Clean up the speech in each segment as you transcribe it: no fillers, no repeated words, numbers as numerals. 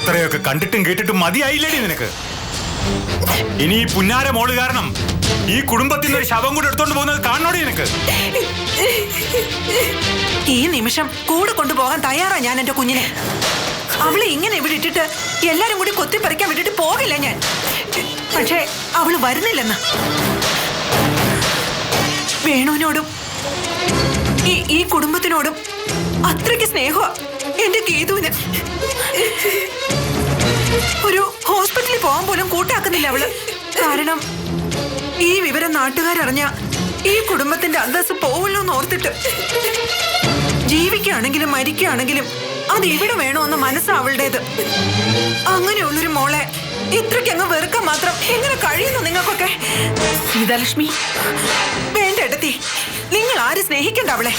ഇത്രയൊക്കെ കണ്ടിട്ടും കേട്ടിട്ടും മതിയായില്ലേടി നിനക്ക്? ഇനി ഈ പുന്നാര മോള് കാരണം ഈ കുടുംബത്തിൽ ഒരു ശവം കൂടെ എടുത്തോണ്ട് പോകുന്നത് കാണണോടി നിനക്ക്? ഈ നിമിഷം കൂടെ കൊണ്ടുപോകാൻ തയ്യാറാ ഞാൻ എന്റെ കുഞ്ഞിനെ. അവളെ ഇങ്ങനെ ഇവിടെ ഇട്ടിട്ട് എല്ലാരും കൂടി കൊത്തിപ്പറിക്കാൻ വിട്ടിട്ട് പോകില്ല ഞാൻ. പക്ഷേ അവള് വരുന്നില്ലെന്ന്. വേണുവിനോടും ഈ കുടുംബത്തിനോടും അത്രയ്ക്ക് സ്നേഹമാ എന്റെ ഗീതുവിന്. ഒരു ഹോസ്പിറ്റലിൽ പോകാൻ പോലും കൂട്ടാക്കുന്നില്ല അവള്. കാരണം ഈ വിവരം നാട്ടുകാരറിഞ്ഞ ഈ കുടുംബത്തിന്റെ അന്തസ്സ് പോവല്ലോ എന്ന് ഓർത്തിട്ട്. ജീവിക്കുകയാണെങ്കിലും മരിക്കുകയാണെങ്കിലും അത് ഇവിടെ വേണമെന്ന് മനസ്സാ അവളുടേത്. അങ്ങനെയുള്ളൊരു മോളെ ഇത്രയ്ക്കങ്ങ് വെറുക്കാൻ മാത്രം എങ്ങനെ കഴിയുന്നു നിങ്ങൾക്കൊക്കെ? സീതാലക്ഷ്മി, വേണ്ട ഏട്ടത്തി, നിങ്ങൾ ആര് സ്നേഹിക്കണ്ട അവളെ.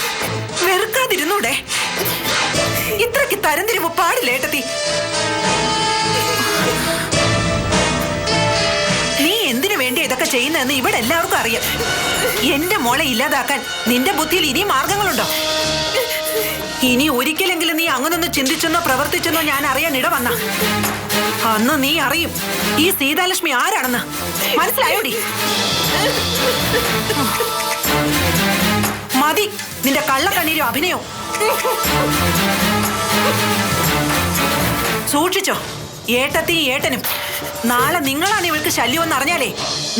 വെറുക്കാതിരുന്നൂടെ? ഇത്രയ്ക്ക് തരംതിരിവ് പാടില്ല ഏട്ടത്തി. നീ എന്തിനു വേണ്ടി ഇതൊക്കെ ചെയ്യുന്നതെന്ന് ഇവിടെ എല്ലാവർക്കും അറിയാം. എന്റെ മോളെ ഇല്ലാതാക്കാൻ നിന്റെ ബുദ്ധിയിൽ ഇനി മാർഗങ്ങളുണ്ടോ? ഇനി ഒരിക്കലെങ്കിലും നീ അങ്ങനൊന്ന് ചിന്തിച്ചെന്നോ പ്രവർത്തിച്ചെന്നോ ഞാൻ അറിയാൻ ഇട വന്ന അന്ന് നീ അറിയും ഈ സീതാലക്ഷ്മി ആരാണെന്ന്. മനസ്സിലായോടി? മതി നിന്റെ കള്ളക്കണ്ണീരും അഭിനയവും. സൂക്ഷിച്ചോ ഏട്ടത്തി ഏട്ടനും. നാളെ നിങ്ങളാണ് ഇവൾക്ക് ശല്യമെന്ന് അറിഞ്ഞാലേ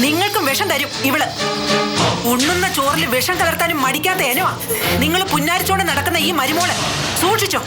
നിങ്ങൾക്കും വിഷം തരും ഇവള്. ഉണ്ണുന്ന ചോറിൽ വിഷം കലർത്താനും മടിക്കാത്ത ഏനവാ നിങ്ങൾ പുന്നാരിച്ചോണ്ട് നടക്കുന്ന ഈ മരുമോള്. സൂക്ഷിച്ചോ.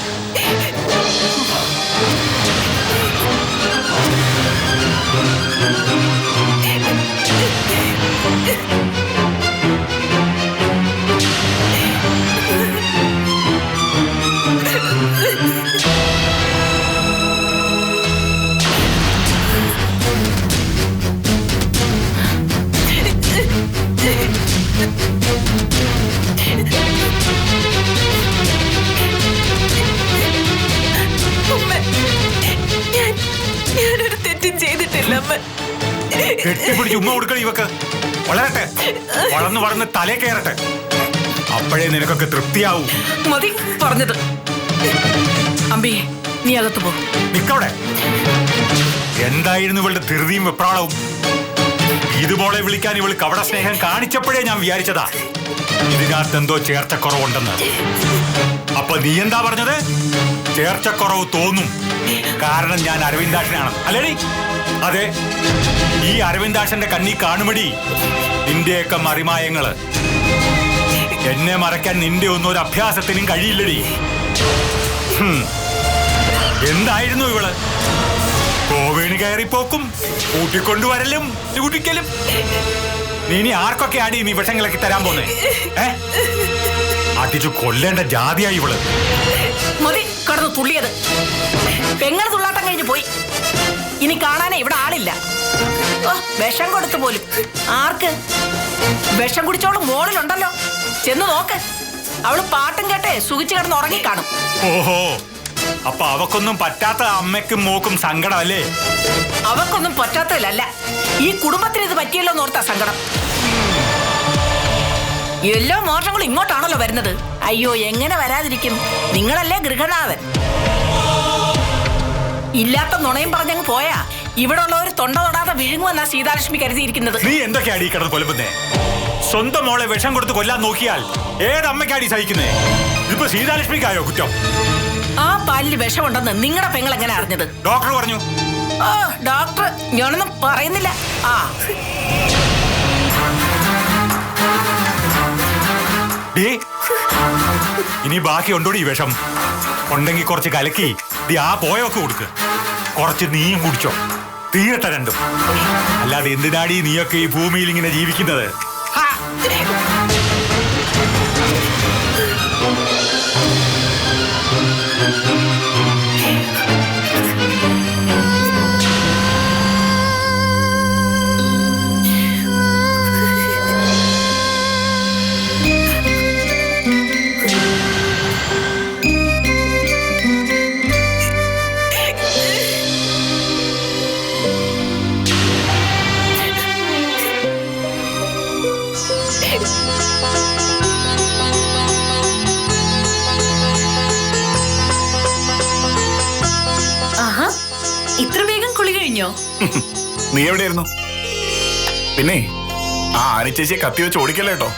ഞാനൊരു തെറ്റും ചെയ്തിട്ടില്ല. കെട്ടിപ്പിടിച്ച് ഉമ്മ കൊടുക്കണം ഇവക്ക്. വളരട്ടെ, വളർന്നു വളർന്ന് തലേ കയറട്ടെ. അപ്പോഴേ നിനക്കൊക്കെ തൃപ്തിയാവും. മതി പറഞ്ഞത്. അമ്പി, നീ അകത്ത് പോ. നിക്കവിടെ. എന്തായിരുന്നു ഇവളുടെ ധൃതിയും വെപ്രാളവും? ഇതുപോലെ വിളിക്കാൻ ഇവൾ കവട സ്നേഹം കാണിച്ചപ്പോഴേ ഞാൻ വിചാരിച്ചതാ ഇതിനകത്ത് എന്തോ ചേർച്ചക്കുറവുണ്ടെന്ന്. അപ്പൊ നീ എന്താ പറഞ്ഞത്? ചേർച്ചക്കുറവ് തോന്നും, കാരണം ഞാൻ അരവിന്ദാക്ഷനാണ് അല്ലേടി? അതെ, ഈ അരവിന്ദാക്ഷന്റെ കണ്ണി കാണുമടി നിന്റെയൊക്കെ മറിമായങ്ങള്. എന്നെ മറയ്ക്കാൻ നിന്റെ ഒന്നും ഒരു അഭ്യാസത്തിനും കഴിയില്ലടി. എന്തായിരുന്നു ഇവള്? കോവേണി കയറിപ്പോക്കും, കൂട്ടിക്കൊണ്ടുവരലും കുടിക്കലും. നീ ഇനി ആർക്കൊക്കെ ആടി നീ വിഷങ്ങളൊക്കെ തരാൻ പോന്നേ? അടിച്ചു കൊല്ലേണ്ട ജാതിയായി ഇവള്. മതി കടന്നു തുള്ളിയത്. പെങ്ങൾ തുള്ളാട്ടം കഴിഞ്ഞ് പോയി. ഇനി കാണാനേ ഇവിടെ ആളില്ല. വിഷം കൊടുത്തു പോലും. ആർക്ക്? വിഷം കുടിച്ചോളും മോളിലുണ്ടല്ലോ, ചെന്ന് നോക്ക്. അവള് പാട്ടും കേട്ടെ സുഖിച്ചു കിടന്ന് ഉറങ്ങിക്കാണും. ഓഹോ, അപ്പൊ അവക്കൊന്നും പറ്റാത്ത അമ്മയ്ക്കും മോക്കും സങ്കടം അല്ലേ? അവക്കൊന്നും പറ്റാത്തതല്ല, ഈ കുടുംബത്തിന് ഇത് പറ്റിയല്ലോ എന്നോർത്താ സങ്കടം. എല്ലാ മോഷങ്ങളും ഇങ്ങോട്ടാണല്ലോ വരുന്നത്. അയ്യോ, എങ്ങനെ വരാതിരിക്കും? നിങ്ങളല്ലേ ഗൃഹനാഥൻ. ഇല്ലാത്ത നുണയും പറഞ്ഞങ്ങ് പോയാ ഇവിടെ ഉള്ളവർ തൊണ്ട തൊടാതെ വിഴുങ്ങുമെന്നാ സീതാലക്ഷ്മി കരുതിയിരിക്കുന്നത്. നീ എന്തൊക്കെയാടി കിടന്ന് കൊല്ലുന്നേ? സ്വന്തം മോളെ വിഷം കൊടുത്ത് കൊല്ലാൻ നോക്കിയാൽ ഏതമ്മയ്ക്കാടി സഹിക്കുന്നേ? ഇപ്പൊ സീതാലക്ഷ്മിക്കായോ കുറ്റം? ആ പാലിൽ വിഷമുണ്ടെന്ന് നിങ്ങളുടെ പെങ്ങൾ എങ്ങനെ അറിഞ്ഞത്? ഡോക്ടർ പറഞ്ഞു. ഓ, ഡോക്ടർ ഞാനൊന്നും പറയുന്നില്ല. ഇനി ബാക്കി ഉണ്ടോടി ഈ വിഷം? ഉണ്ടെങ്കിൽ കുറച്ച് കലക്കി ആ പോയൊക്കെ കൊടുക്ക്. കുറച്ച് നീയും കുടിച്ചോ, തീരട്ടെ രണ്ടും. അല്ലാതെ എന്തിനാടി നീയൊക്കെ ഈ ഭൂമിയിൽ ഇങ്ങനെ ജീവിക്കുന്നത്? ആഹാ, ഇത്ര വേഗം കുളി കഴിഞ്ഞോ? നീ എവിടെയായിരുന്നു? പിന്നെ ആ ആനി ചേച്ചിയെ കത്തി വെച്ച് ഓടിക്കല്ലേ കേട്ടോ.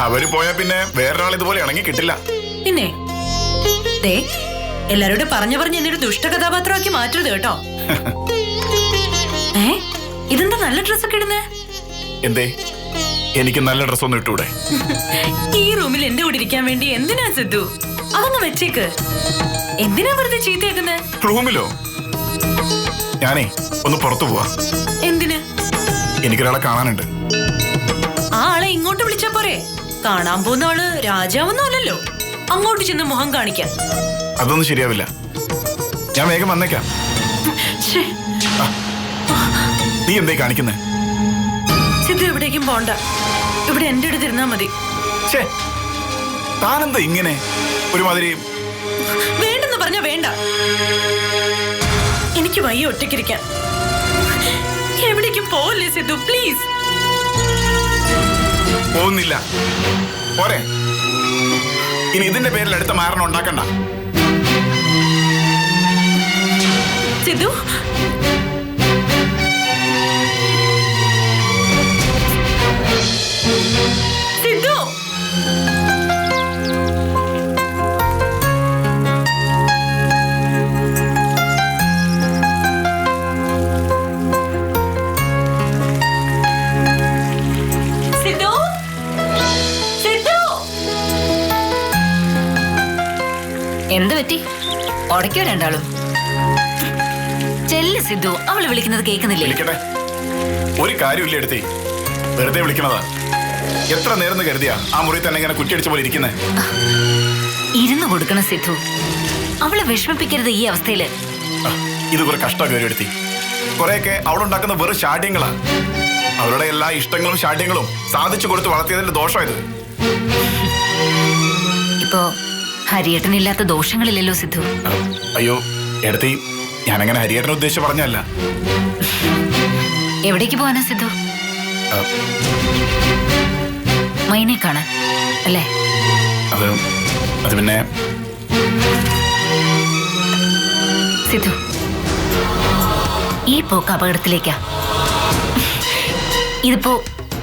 അവര് പോയാ പിന്നെ വേറൊരാൾ ഇതുപോലെ ഇണങ്ങി കിട്ടില്ല. പിന്നെ ദേ, എല്ലാരോടും പറഞ്ഞ് എന്നൊരു ദുഷ്ട കഥാപാത്രമാക്കി മാറ്റരുത് കേട്ടോ. ഇതെന്താ നല്ല ഡ്രസ്സൊക്കെ ഇടുന്നേ? എന്തേ, എനിക്ക് നല്ല ഡ്രസ്സൊന്നും ഇട്ടൂടെ? ഈ റൂമിൽ എന്റെ കൂടെ ഇരിക്കാൻ വേണ്ടി എന്തിനാ സിദ്ധു? അതങ്ങ് വെച്ചേക്ക്. എന്തിനാ വെറുതെ ചീത്തയാക്കുന്നേ? റൂമിലോ? ഞാനേ ഒന്ന് പുറത്തു പോവാ. എന്തിന്? എനിക്കൊരാളെ കാണാനുണ്ട്. ആ ആളെ ഇങ്ങോട്ട് വിളിച്ചാ പോരെ? കാണാൻ പോകുന്ന ആള് രാജാവൊന്നും അല്ലല്ലോ, അങ്ങോട്ട് ചെന്ന് മുഖം കാണിക്കാൻ. അതൊന്നും ശരിയാവില്ല. ഞാൻ വേഗം വന്നേക്കാം. നീ എന്തേ കാണിക്കുന്നേ? സിദ്ധു എവിടേക്കും പോണ്ട, ഇവിടെ എന്റെ അടുത്ത് ഇരുന്നാ മതി. താനെന്താ ഇങ്ങനെ ഒരുമാതിരി? വേണ്ടെന്ന് പറഞ്ഞ വേണ്ട. എനിക്ക് വയ്യ ഒറ്റയ്ക്കിരിക്കാൻ. എവിടേക്കും പോവല്ലേ സിദ്ധു, പ്ലീസ്. പോകുന്നില്ല. പോരെ, ഇനി ഇതിന്റെ പേരിൽ അടുത്ത മാരണം ഉണ്ടാക്കണ്ട. സിദ്ധു, സിദ്ധു, സിദ്ധു, സിദ്ധു. എന്ത് പറ്റി? ഉടയ്ക്കോ രണ്ടാളും? ചെല്ല് സിദ്ധു, അവള് വിളിക്കുന്നത് കേൾക്കുന്നില്ലേ? ഒരു കാര്യമില്ല എടുത്തേ, വെറുതെ വിളിക്കണതാ. എത്ര നേരം കരുതിയാ ആ മുറി തന്നെ ഇങ്ങനെ കുറ്റിയടിച്ച പോലെ ഇരിക്കുന്നേ? ഇരുന്ന് കൊടുക്കണം സിദ്ധു, അവളെ വിഷമിപ്പിക്കരുത് ഈ അവസ്ഥയില്. ഇത് കുറെ കഷ്ടമൊക്കെ വരും എടുത്തി. കുറെയൊക്കെ അവളുണ്ടാക്കുന്ന വെറും ശാഠ്യങ്ങളാ. അവരുടെ എല്ലാ ഇഷ്ടങ്ങളും ശാഠ്യങ്ങളും സാധിച്ചു കൊടുത്ത് വളർത്തിയതിന്റെ ദോഷമായത്. ഇപ്പോ ഹരിയേട്ടനില്ലാത്ത ദോഷങ്ങളില്ലല്ലോ സിദ്ധു. അയ്യോ എടുത്തി, ഞാനങ്ങനെ ഹരിയേട്ടനെ ഉദ്ദേശിച്ച് പറഞ്ഞല്ല. എവിടേക്ക് പോവാനാ സിദ്ധു? മൈനെ കാണാൻ അല്ലേ? അത് പിന്നെ സിദ്ധു, ഈ പോക്ക് അപകടത്തിലേക്കാ. ഇതിപ്പോ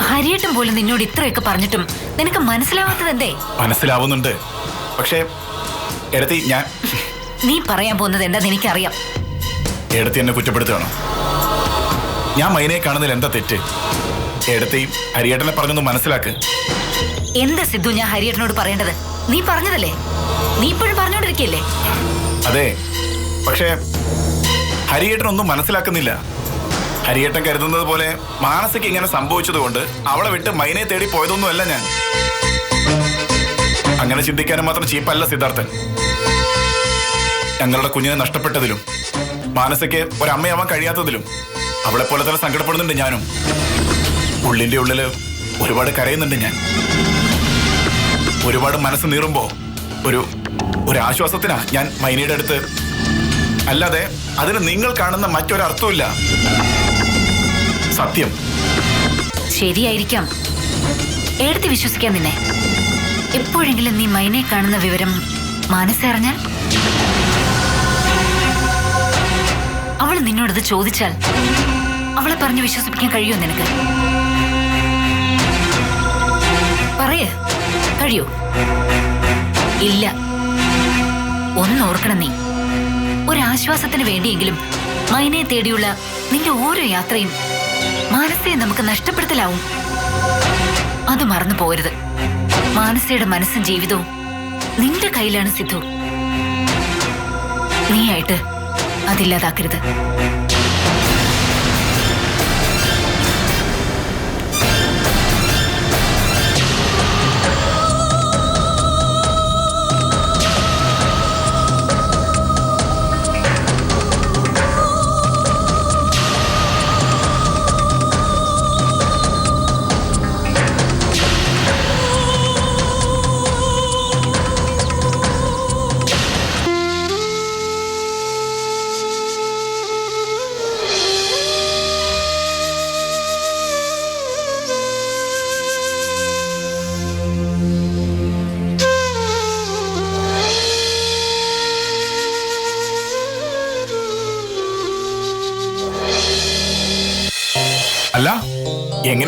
ഹരിയേട്ടൻ പോലും നിന്നോട് ഇത്രയൊക്കെ പറഞ്ഞിട്ടും നിനക്ക് മനസ്സിലാവാത്തത് എന്തേ? മനസ്സിലാവുന്നുണ്ട്, പക്ഷേ എടുത്തി നീ പറയാൻ പോകുന്നത് എന്താന്ന് എനിക്കറിയാം. എടുത്തി എന്നെ കുറ്റപ്പെടുത്തുകയാണോ? ഞാൻ മൈനയെ കാണുന്നതിൽ എന്താ തെറ്റ്? എടുത്തി ഹരിയേട്ടനെ പറഞ്ഞൊന്ന് മനസ്സിലാക്ക്. എന്താ സിദ്ധു ഞാൻ ഹരിയേട്ടനോട് പറയേണ്ടത്? നീ പറഞ്ഞതല്ലേ, നീ ഇപ്പോഴും പറഞ്ഞോണ്ടിരിക്കല്ലേ? അതെ, പക്ഷേ ഹരിയേട്ടനൊന്നും മനസ്സിലാക്കുന്നില്ല. ഹരിയേട്ടൻ കരുതുന്നത് പോലെ മാനസിക്ക് ഇങ്ങനെ സംഭവിച്ചതുകൊണ്ട് അവളെ വിട്ട് മൈനയെ തേടി പോയതൊന്നുമല്ല ഞാൻ. അങ്ങനെ ചിന്തിക്കാനും മാത്രം ചീപ്പല്ല സിദ്ധാർത്ഥൻ. ഞങ്ങളുടെ കുഞ്ഞിനെ നഷ്ടപ്പെട്ടതിലും മാനസിക്ക് ഒരമ്മയാവാൻ കഴിയാത്തതിലും അവളെ പോലെ തന്നെ സങ്കടപ്പെടുന്നുണ്ട് ഞാനും. ഉള്ളിന്റെ ഉള്ളില് ഒരുപാട് കരയുന്നുണ്ട് ഞാൻ. ഒരുപാട് മനസ്സ് നീറുമ്പോ ഒരു ആശ്വാസത്തിനാ ഞാൻ മൈനയുടെ അടുത്ത്. അല്ലാതെ അതിന് നിങ്ങൾ കാണുന്ന മറ്റൊരർത്ഥമില്ല. സത്യം. ശരിയായിരിക്കാം, എടുത്ത് വിശ്വസിക്കാൻ നിന്നെ. എപ്പോഴെങ്കിലും നീ മൈനെ കാണുന്ന വിവരം മാനസറിഞ്ഞാൽ, അവൾ നിന്നോടത് ചോദിച്ചാൽ അവളെ പറഞ്ഞു വിശ്വസിപ്പിക്കാൻ കഴിയുമോ നിനക്ക്? പറയേ, കഴിയോ? ഇല്ല. ഒന്നോർക്കണം നീ, ഒരാശ്വാസത്തിന് വേണ്ടിയെങ്കിലും മൈനയെ തേടിയുള്ള നിന്റെ ഓരോ യാത്രയും മാനസയെ നമുക്ക് നഷ്ടപ്പെടുത്തലാവും. അത് മറന്നു പോകരുത്. മാനസയുടെ മനസ്സും ജീവിതവും നിന്റെ കയ്യിലാണ് സിദ്ധു. നീയായിട്ട് അതില്ലാതാക്കരുത്.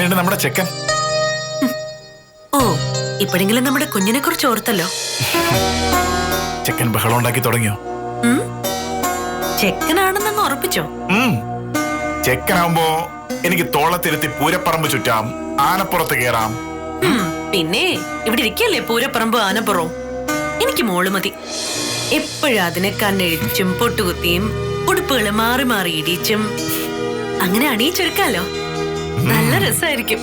എങ്ങനെയുണ്ട് നമ്മുടെ ചെക്കൻ? ഓ, ഇപ്പോഴെങ്കിലും നമ്മുടെ കുഞ്ഞിനെ കുറിച്ച് ഓർത്തല്ലോ. ചെക്കൻ ബഹളം ഉണ്ടാക്കി തുടങ്ങിയോ? ചെക്കനാണെന്നങ്ങ് ഉറപ്പിച്ചോ? ചെക്കനാവുമ്പോ എനിക്ക് തോളത്തിരുത്തി പൂരപ്പറമ്പ് ചുറ്റാം, ആനപ്പുറത്ത് കയറാം. പിന്നെ ഇവിടെ ഇരിക്കല്ലേ പൂരപ്പറമ്പ് ആനപ്പുറവും. എനിക്ക് മോള് മതി. എപ്പോഴും അതിനെ കണ്ണെഴിച്ചും പൊട്ടുകുത്തിയും ഉടുപ്പുകള് മാറി മാറി ഇടിച്ചും അങ്ങനെ അണിയിച്ചൊരുക്കാലോ. നല്ല രസമായിരിക്കും.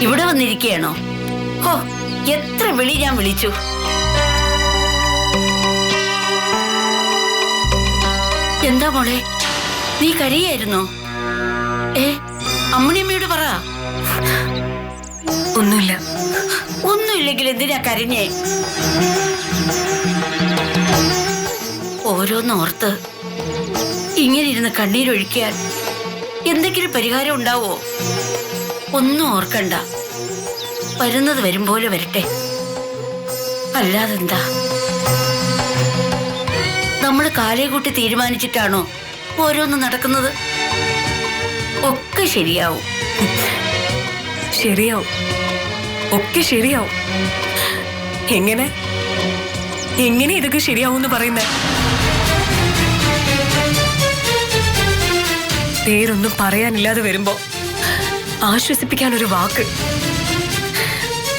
ഇവിടെ വന്നിരിക്കുകയാണോ? ഹോ, എത്ര വിളി ഞാൻ വിളിച്ചു. എന്താ മോളെ, നീ കരയായിരുന്നോ? അമ്മണിയമ്മയോട് പറ. ഒന്നുമില്ല. ഒന്നുമില്ലെങ്കിൽ എന്തിനാ കരഞ്ഞേ? ഓരോന്നോർത്ത് ഇങ്ങനെ ഇരുന്ന് കണ്ണീരൊഴിക്കാൻ എന്തെങ്കിലും പരിഹാരം ഉണ്ടാവോ? ഒന്നും ഓർക്കണ്ട, വരുന്നത് വരും പോലെ വരട്ടെ. അല്ലാതെന്താ? നമ്മൾ കാലേ കൂട്ടി തീരുമാനിച്ചിട്ടാണോ ഓരോന്ന് നടക്കുന്നത്? ഒക്കെ ശരിയാവും. ശരിയാവും, ഒക്കെ ശരിയാവും. എങ്ങനെ എങ്ങനെ ഇതൊക്കെ ശരിയാവും പറയുന്നേ? പേരൊന്നും പറയാനില്ലാതെ വരുമ്പോ ആശ്വസിപ്പിക്കാൻ ഒരു വാക്ക്,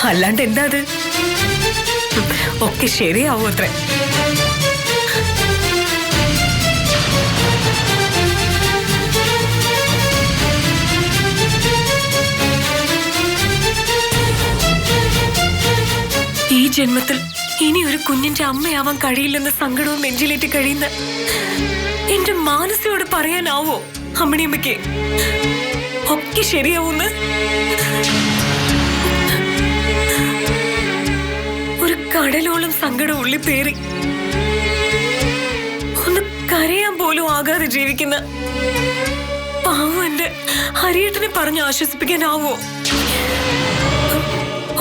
അല്ലാണ്ട് എന്താ അത്? ഒക്കെ ശരിയാവും അത്രേ. ഈ ജന്മത്തിൽ ഇനി ഒരു കുഞ്ഞിന്റെ അമ്മയാവാൻ കഴിയില്ലെന്ന സങ്കടവും നെഞ്ചിലേറ്റ് കഴിയുന്ന എന്റെ മാനസയോട് പറയാനാവോ അമ്മണിയമ്മയ്ക്ക് ഒക്കെ ശരിയാവൂന്ന്? ഒരു കടലോളം സങ്കടം ഉള്ളി പേറി ഒന്ന് കരയാൻ പോലും ആകാതെ ജീവിക്കുന്ന പാവം എന്റെ ഹരിയേട്ടനെ പറഞ്ഞ് ആശ്വസിപ്പിക്കാനാവോ?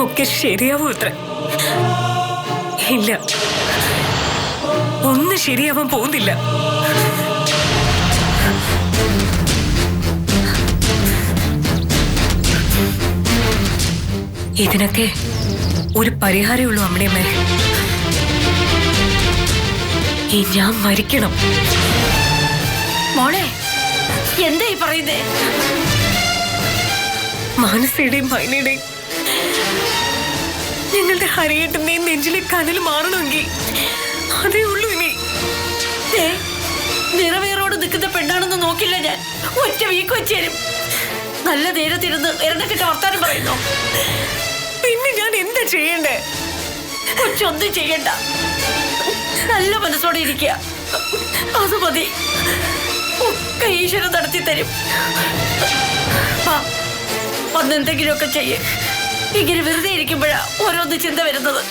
ഒക്കെ ശരിയാവൂ അത്ര? ഇല്ല, ഒന്നും ശരിയാവാൻ പോകുന്നില്ല. ഇതിനൊക്കെ ഒരു പരിഹാരമേ ഉള്ളൂ അമ്മണിയമ്മേ. ഈ ഞാൻ മരിക്കണം. മോളെ, എന്താ ഈ പറയുന്നേ? മാനസയുടെയും മൈനയുടെയും ഞങ്ങളുടെ ഹരിയേട്ടന്റെയും നെഞ്ചിലെ കനൽ മാറണമെങ്കിൽ അതേ ഉള്ളൂ ഇനി. നിറവേറോട് നിൽക്കുന്ന പെണ്ണാണെന്ന് നോക്കില്ല ഞാൻ. ഒറ്റ വീക്ക് വെച്ചേരും. നല്ല നേരത്തിരുന്ന് എരണക്കിട്ട് വർത്താനം പറയുന്നു. പിന്നെ ഞാൻ എന്താ ചെയ്യണ്ടേ? കൊച്ചൊന്നും ചെയ്യണ്ട, നല്ല മനസ്സോടെ ഇരിക്കുക. അത് മതി. ഒക്കെ ഈശ്വരൻ നടത്തി തരും. വന്നെന്തെങ്കിലുമൊക്കെ ചെയ്യേ. ഇങ്ങനെ വെറുതെ ഇരിക്കുമ്പോഴാ ഓരോന്ന് ചിന്ത വരുന്നത്.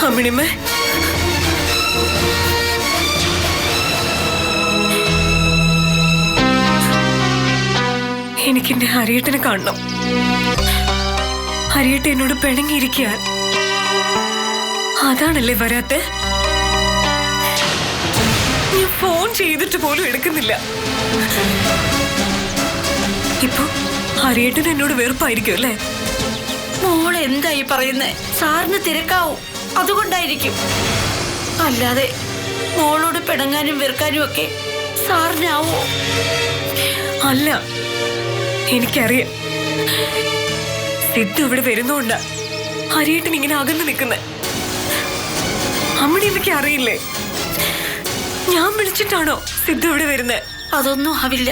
അമ്മിണിമ്മേ, എനിക്കെന്റെ ഹരിയേട്ടനെ കാണണം. ഹരിയേട്ടൻ എന്നോട് പിണങ്ങിയിരിക്കാൻ അതാണല്ലേ വരാത്തെ? ഞാൻ ഫോൺ ചെയ്തിട്ട് പോലും എടുക്കുന്നില്ല. ഇപ്പൊ ഹരിയേട്ടൻ എന്നോട് വെറുപ്പായിരിക്കും അല്ലേ? മോളെ എന്തായി പറയുന്നേ? സാറിന് തിരക്കാവും, അതുകൊണ്ടായിരിക്കും. അല്ലാതെ മോളോട് പിണങ്ങാനും വെറുക്കാനും ഒക്കെ സാറിനാവോ? അല്ല, എനിക്കറിയാം. സിദ്ധു ഇവിടെ വരുന്നോണ്ടാ ഹരിയേട്ടൻ ഇങ്ങനെ അകന്ന് നിൽക്കുന്നെ. അമ്മണിയമ്മയ്ക്ക് അറിയില്ലേ? ഞാൻ വിളിച്ചിട്ടാണോ സിദ്ധു ഇവിടെ വരുന്നത്? അതൊന്നും ആവില്ല.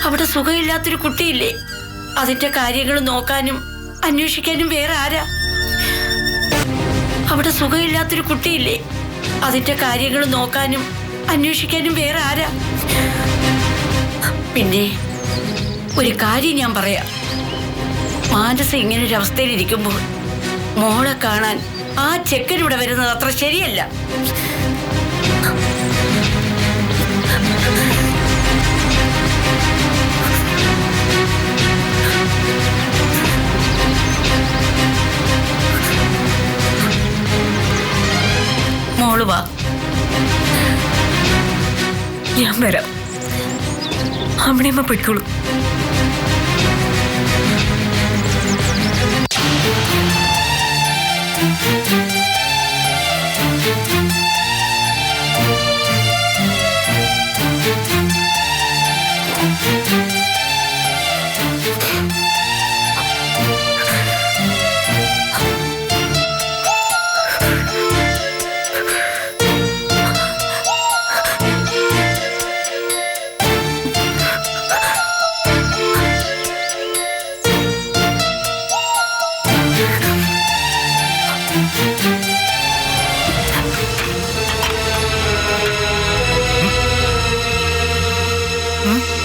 അവിടെ സുഖമില്ലാത്തൊരു കുട്ടിയില്ലേ, അതിന്റെ കാര്യങ്ങൾ നോക്കാനും അന്വേഷിക്കാനും വേറെ ആരാ? അവിടെ സുഖമില്ലാത്തൊരു കുട്ടിയില്ലേ, അതിന്റെ കാര്യങ്ങൾ നോക്കാനും അന്വേഷിക്കാനും വേറെ ആരാ? പിന്നെ ഒരു കാര്യം ഞാൻ പറയാം, മാനസ ഇങ്ങനൊരു അവസ്ഥയിലിരിക്കുമ്പോൾ മോളെ കാണാൻ ആ ചെക്കനിവിടെ വരുന്നത് അത്ര ശരിയല്ല. മോള് വാ. ഞാൻ വരാം. അമ്മണിയമ്മ പൊയ്ക്കോളൂ.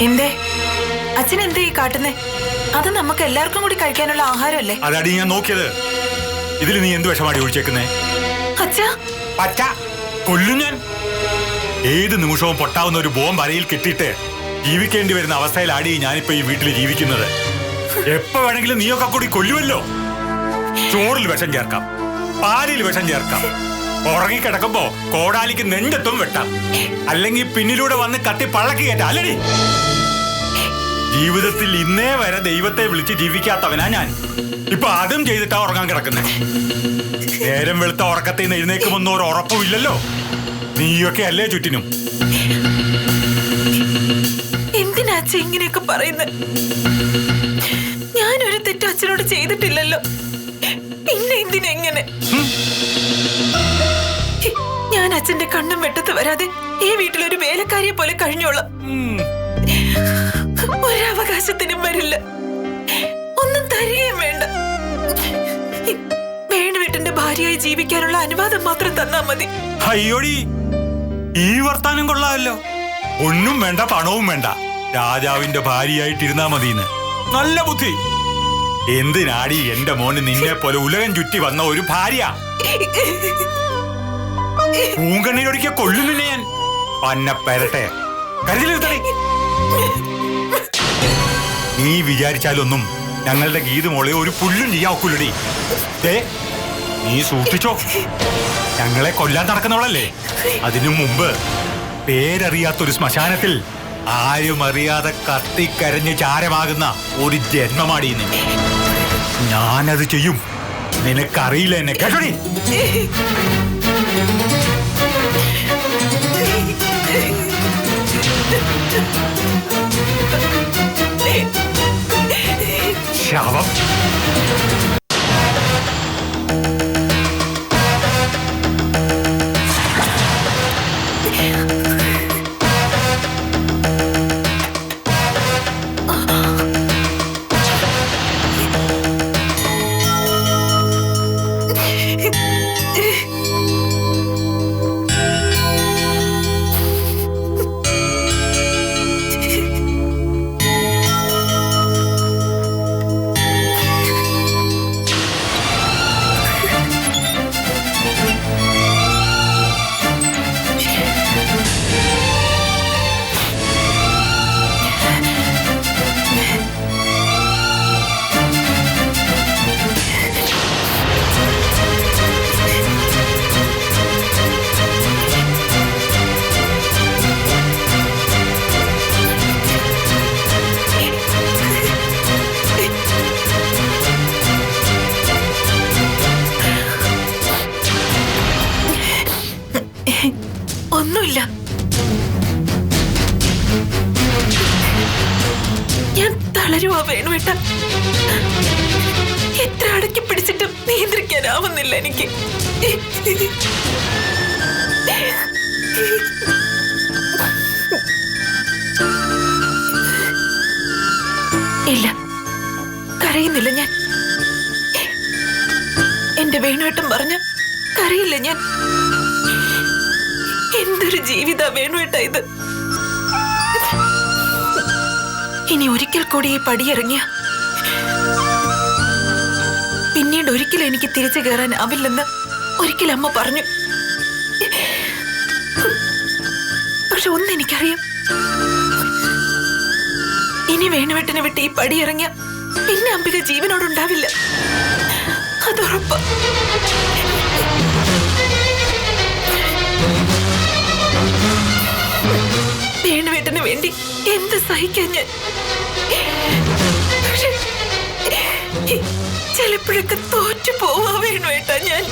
എന്തേ അച്ഛൻ എന്തേ ഈ കാട്ടുന്നേ? അത് നമുക്ക് എല്ലാവർക്കും കൂടി കഴിക്കാനുള്ള ആഹാരമല്ലേ? അതാടി ഞാൻ നോക്കിയത്. ഇതിൽ നീ എന്ത് വിഷമാടി ഒഴിച്ചേക്കുന്നേ? അച്ഛാ, പറ്റ കൊല്ലും ഞാൻ. ഏത് നിമിഷവും പൊട്ടാവുന്ന ഒരു ബോംബ് അരയിൽ കിട്ടിയിട്ട് ജീവിക്കേണ്ടി വരുന്ന അവസ്ഥയിലാടി ഞാനിപ്പോ ഈ വീട്ടിൽ ജീവിക്കുന്നത്. എപ്പോ വേണമെങ്കിലും നീയൊക്കെ കൂടി കൊല്ലുമല്ലോ. ചോറിൽ വിഷം ചേർക്കാം, പാലിൽ വിഷം ചേർക്കാം, ഉറങ്ങിക്കിടക്കുമ്പോ കോടാലിക്ക് നെഞ്ചത്തും വെട്ടാം, അല്ലെങ്കിൽ പിന്നിലൂടെ വന്ന് കത്തി പള്ളക്ക് കയറ്റാം. അല്ലടി, ജീവിതത്തിൽ ഇന്നേ വരെ ദൈവത്തെ വിളിച്ച് ജീവിക്കാത്തവനാ ഞാൻ. ഇപ്പൊ അതും ചെയ്തിട്ടാ ഉറങ്ങാൻ കിടക്കുന്നത്. നേരം വെളുത്ത ഉറക്കത്തിൽ നിന്ന് എഴുന്നേക്കുമെന്നോ ഒരു ഉറപ്പും ഇല്ലല്ലോ. നീയൊക്കെ അല്ലേ ചുറ്റിനും. എന്തിനാ അച്ഛൻ ഇങ്ങനെയൊക്കെ പറയുന്നത്? ഞാനൊരു തെറ്റ് അച്ഛനോട് ചെയ്തിട്ടില്ലല്ലോ, പിന്നെ എന്തിനെങ്ങനെ? ഞാൻ അച്ഛന്റെ കണ്ണും വെട്ടത്ത് വരാതെ ഈ വീട്ടിലൊരു വേലക്കാരിയെ പോലെ കഴിഞ്ഞോളാം. ഒരവകാശത്തിനും വരില്ല, ഒന്നും തരികയും വേണ്ട. വേണുവേട്ടന്റെ ഭാര്യയായി ജീവിക്കാനുള്ള അനുവാദം മാത്രം തന്നാ മതി. അയ്യോടി, ഈ വർത്താനം കൊള്ളാമല്ലോ. ഒന്നും വേണ്ട, പണവും വേണ്ട, രാജാവിന്റെ ഭാര്യയായിട്ടിരുന്നാ മതിന്ന്. നല്ല ബുദ്ധി. എന്തിനാടി എന്റെ മോന് നിന്നെ പോലെ ഉലകം ചുറ്റി വന്ന ഒരു ഭാര്യ? പൂങ്കണ്ണിനൊരിക്കൽ കൊല്ലുന്നില്ല ഞാൻ. പന്ന പെരട്ടെ, കരുതിലെടുത്തേ. നീ വിചാരിച്ചാലൊന്നും ഞങ്ങളുടെ ഗീത മോളെ ഒരു പുല്ലും ചെയ്യാവൂലടി. നീ സൂക്ഷിച്ചോ, ഞങ്ങളെ കൊല്ലാൻ നടക്കുന്നവളല്ലേ. അതിനു മുമ്പ് പേരറിയാത്തൊരു ശ്മശാനത്തിൽ ആരും അറിയാതെ കത്തിക്കരഞ്ഞ് ചാരമാകുന്ന ഒരു ജന്മമാടിയെന്ന്. ഞാനത് ചെയ്യും. നിനക്കറിയില്ല എന്നെ, കേട്ടോടി. ശവം. ഒന്നുമില്ല, ഞാൻ തളരുവാ വേണുവേട്ട. എത്ര അടക്കി പിടിച്ചിട്ടും നിയന്ത്രിക്കാനാവുന്നില്ല എനിക്ക്. ഇല്ല, എന്റെ വേണുവേട്ടൻ പറഞ്ഞ കരയില്ല ഞാൻ. എന്തൊരു ജീവിത വേണുവേട്ട ഇത്. ഇനി ഒരിക്കൽ കൂടി ഈ പടിയിറങ്ങിയ പിന്നീട് ഒരിക്കലും എനിക്ക് തിരിച്ചു കയറാനാവില്ലെന്ന് ഒരിക്കൽ അമ്മ പറഞ്ഞു. പക്ഷെ ഒന്നെനിക്കറിയാം, ഇനി വേണുവേട്ടനെ വിട്ട് ഈ പടിയിറങ്ങിയ പിന്നെ അംബിക ജീവനോടുണ്ടാവില്ല. അതുറപ്പ്. വേണുവേട്ടന് വേണ്ടി എന്ത് സഹിക്കാൻ ഞാൻ. പക്ഷെ ചിലപ്പോഴൊക്കെ തോറ്റു പോവാ വേണുവേട്ട ഞാൻ.